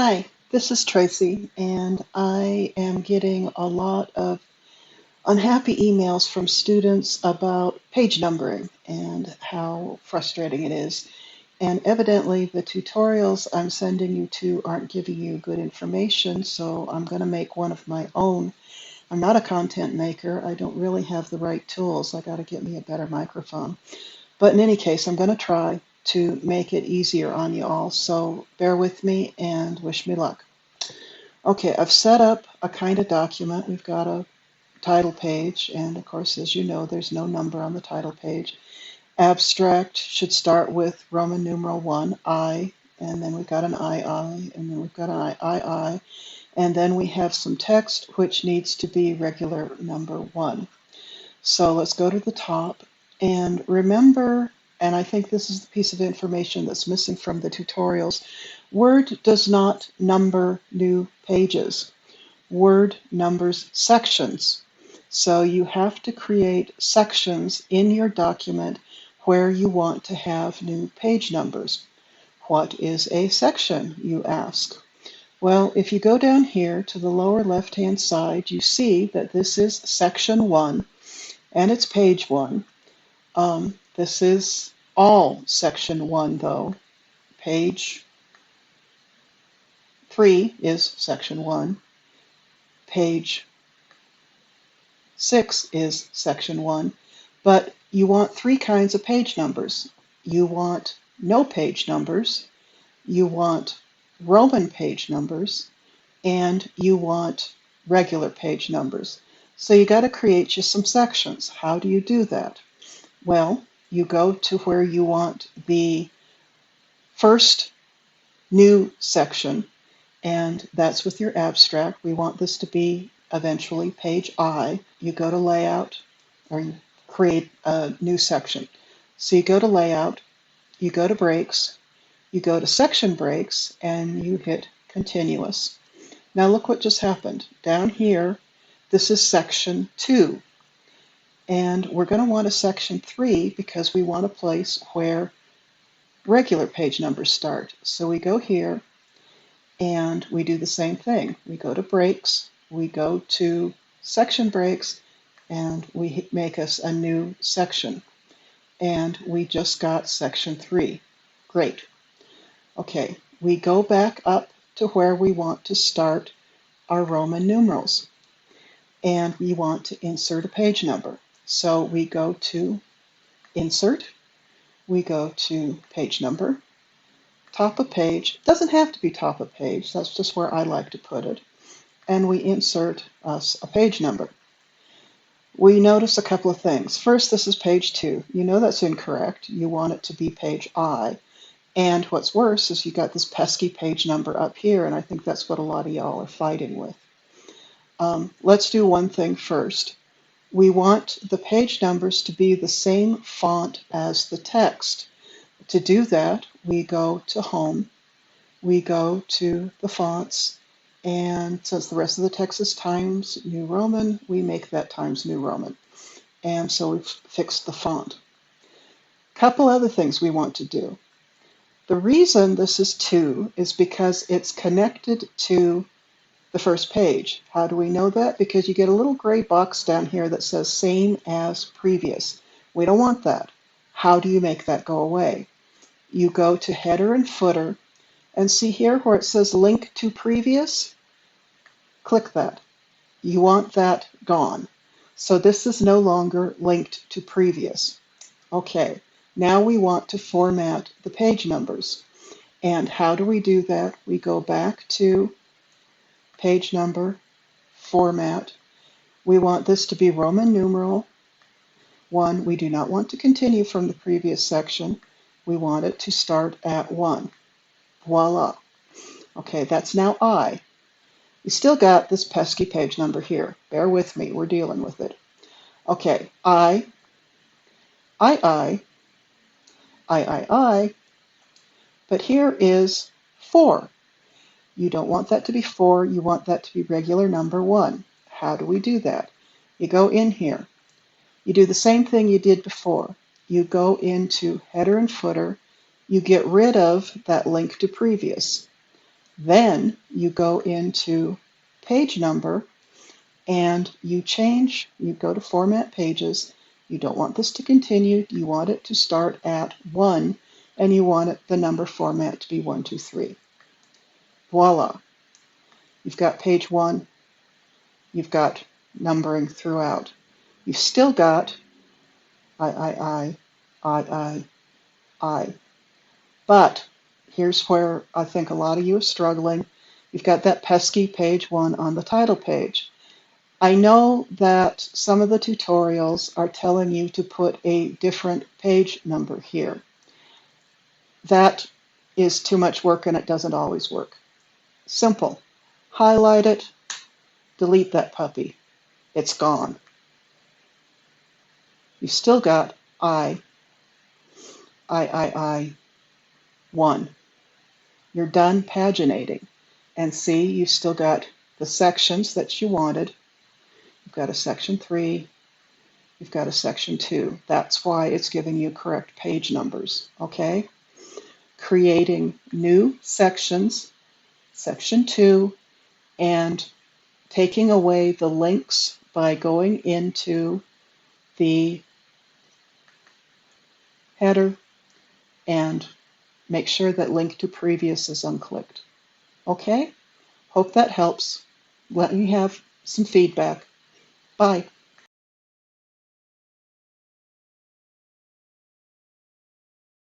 Hi, this is Tracy, and I am getting a lot of unhappy emails from students about page numbering and how frustrating it is. And evidently, the tutorials I'm sending you to aren't giving you good information, so I'm going to make one of my own. I'm not a content maker. I don't really have the right tools. I got to get me a better microphone. But in any case, I'm going to try to make it easier on you all, so bear with me and wish me luck. Okay, I've set up a kind of document. We've got a title page, and of course, as you know, there's no number on the title page. Abstract should start with Roman numeral 1, I, and then we've got an II, and then we've got an II, and then we have some text which needs to be regular number 1. So let's go to the top, and remember, and I think this is the piece of information that's missing from the tutorials, Word does not number new pages. Word numbers sections. So you have to create sections in your document where you want to have new page numbers. What is a section, you ask? Well, if you go down here to the lower left-hand side, you see that this is section 1, and it's page 1. This is all section 1, though. Page 3 is section 1. Page 6 is section 1. But you want 3 kinds of page numbers. You want no page numbers, you want Roman page numbers, and you want regular page numbers. So you got to create you some sections. How do you do that? Well, you go to where you want the first new section, and that's with your abstract. We want this to be eventually page I. You go to layout, or you create a new section. So you go to layout, you go to breaks, you go to section breaks, and you hit continuous. Now look what just happened. Down here, this is section 2. And we're going to want a section 3 because we want a place where regular page numbers start. So we go here and we do the same thing. We go to breaks, we go to section breaks, and we make us a new section. And we just got section 3. Great. Okay, we go back up to where we want to start our Roman numerals. And we want to insert a page number. So we go to Insert, we go to Page Number, top of page. Doesn't have to be top of page, that's just where I like to put it. And we insert us a page number. We notice a couple of things. First, this is page 2. You know that's incorrect. You want it to be page I. And what's worse is you got this pesky page number up here, and I think that's what a lot of y'all are fighting with. Let's do one thing first. We want the page numbers to be the same font as the text. To do that, we go to Home, we go to the fonts, and since the rest of the text is Times New Roman, we make that Times New Roman. And so we've fixed the font. Couple other things we want to do. The reason this is 2 is because it's connected to the first page. How do we know that? Because you get a little gray box down here that says same as previous. We don't want that. How do you make that go away? You go to header and footer, and see here where it says link to previous? Click that. You want that gone. So this is no longer linked to previous. Okay, now we want to format the page numbers. And how do we do that? We go back to Page Number, Format. We want this to be Roman numeral 1. We do not want to continue from the previous section. We want it to start at 1. Voila. Okay, that's now I. You still got this pesky page number here. Bear with me, we're dealing with it. Okay, I, but here is 4. You don't want that to be 4, you want that to be regular number 1. How do we do that? You go in here. You do the same thing you did before. You go into header and footer. You get rid of that link to previous. Then you go into page number and you go to Format Pages. You don't want this to continue. You want it to start at 1, and you want the number format to be 1, 2, 3. Voila. You've got page 1. You've got numbering throughout. You've still got I, I. But here's where I think a lot of you are struggling. You've got that pesky page 1 on the title page. I know that some of the tutorials are telling you to put a different page number here. That is too much work and it doesn't always work. Simple. Highlight it, delete that puppy. It's gone. You've still got I, 1. You're done paginating. And see, you've still got the sections that you wanted. You've got a section 3. You've got a section 2. That's why it's giving you correct page numbers. Okay? Creating new sections, section 2, and taking away the links by going into the header and make sure that link to previous is unclicked. Okay? Hope that helps. Let me have some feedback. Bye.